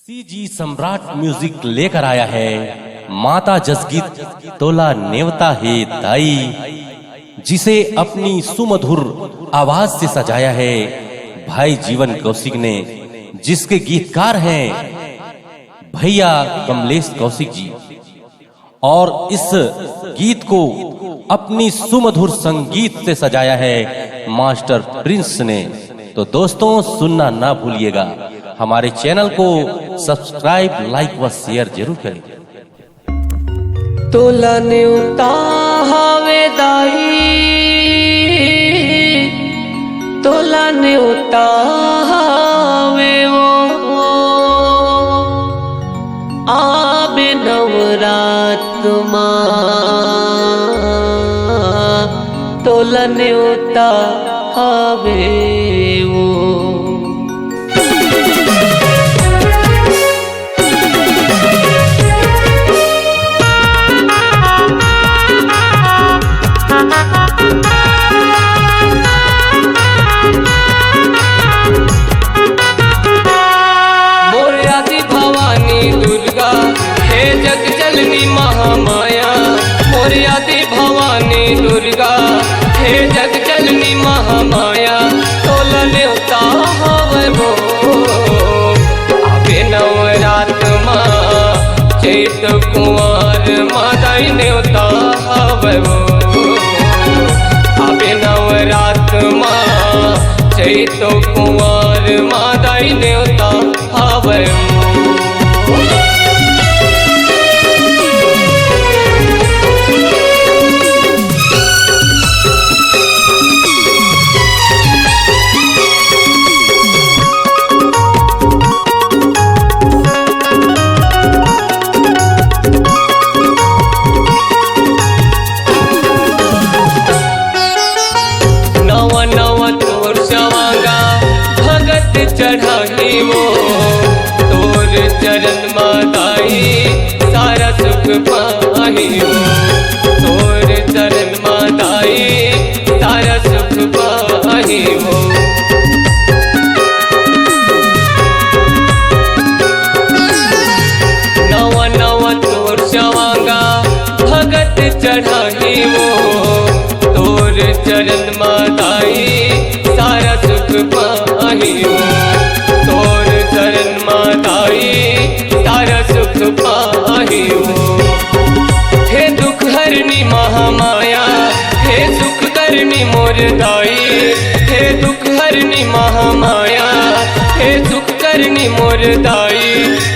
CG सम्राट music लेकर आया है माता जसगीत तोला नेवता है दाई, जिसे अपनी सुमधुर आवाज से सजाया है भाई जीवन कौशिक ने, जिसके गीतकार हैं भैया कमलेश कौशिक जी। और इस गीत को अपनी सुमधुर संगीत से सजाया है मास्टर प्रिंस ने। तो दोस्तों सुनना ना भूलिएगा, हमारे चैनल को सब्सक्राइब, लाइक व शेयर जरूर करें। तोला नेवता हवे दाई, तोला नेवता हवे वो आबे नवरात तोला नेवता हवे वो। महामाया मोरे आदि भवानी दुर्गा हे जग जननी महामाया, तोला नेवता हवे वो आबे नवरात चैत कुंवर मादाई नेवता हवे वो आबे नवरात चैत कुंवर मादाई नेवता हवे वो। चढ़ाही वो तोर चरण माताई सारा सुख पाही वो, तोर चरण माताई सारा सुख पाही वो। नवा नवा तोर चवांगा भगत चढ़ाही वो तोर चरण माताई सारा सुख पाही वो, तोर चरण माताई सारा सुख पाही वो। हे दुख हरनी महामाया हे सुख करनी मोर दाई, हे दुख हरनी महामाया हे सुख करनी मोर दाई,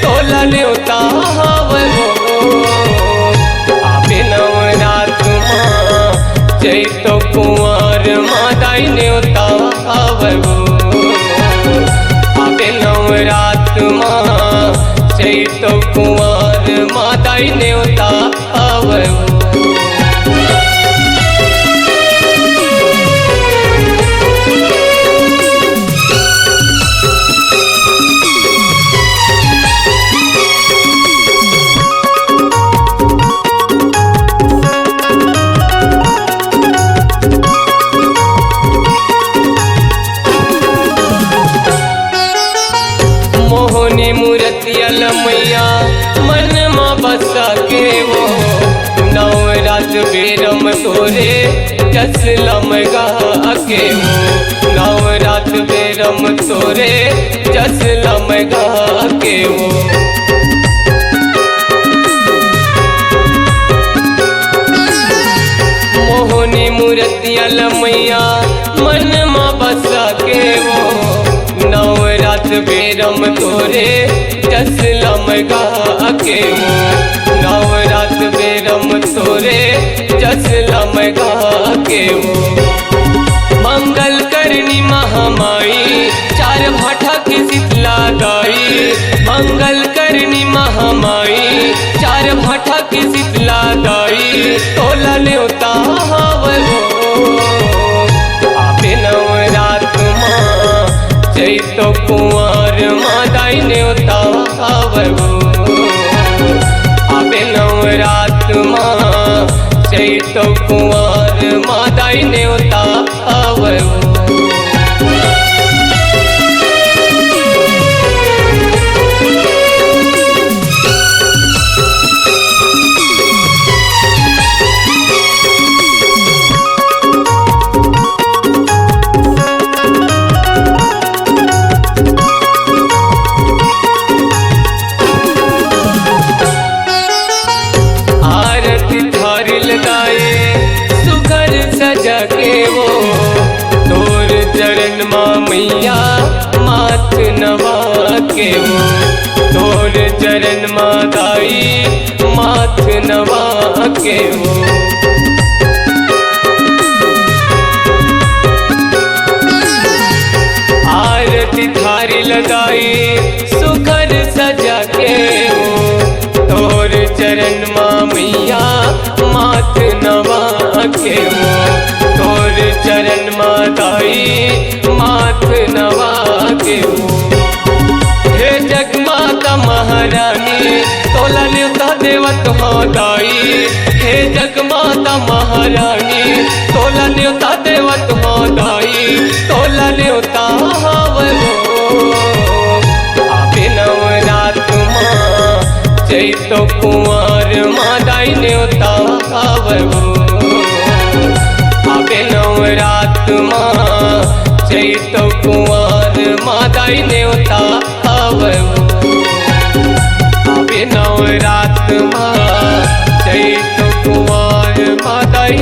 तोला नेवता हवे वो आबे नवरात चैत कुंवर मादाई नेवता हवे वो आबे नवरात चैत कुंवर मादाई नेवता हवे वो। मैया मन माँ बसा के वो नवरात बेरम तोरे जस लमगा के वो, नवरात बेरम तोरे जस लमगा के वो। मोहनी मूर्तिया लमैया मन माँ बसा के वो नवरात बेरम तोरे जस लमगा के वो, नवरात बेरम तोरे जस लमगा के वो। मंगल करनी महामाई चार भाठा की शीतला दाई, मंगल करनी महामाई चार भाठा की शीतला दाई, तोला नेवता हवे वो आबे नवरात चैत कुंवर मादाई नेवता हवे वो आबे नवरात चैत कुंवर मादाई नेवता हवे वो। के हो तोर चरण मादाई माथ नवा के हो। आरती थारी लगाई सुखर सजा के हो तोर चरण मैया माथ नवा के हो तोर चरण मादाई माथ नवा के हो। हे जगमाता महारानी तोला न्योता देवत मादाई हे जगमाता महारानी तोला न्योता देवत मादाई तोला न्योता हावो। आबे नवरात माँ चैतो कुंवर मादाई न्योता हावो। आबे नवरात माँ चैतो कुंवर मादाई न्योता हावो। आबे नवरात माँ चैतो कुंवर मादाई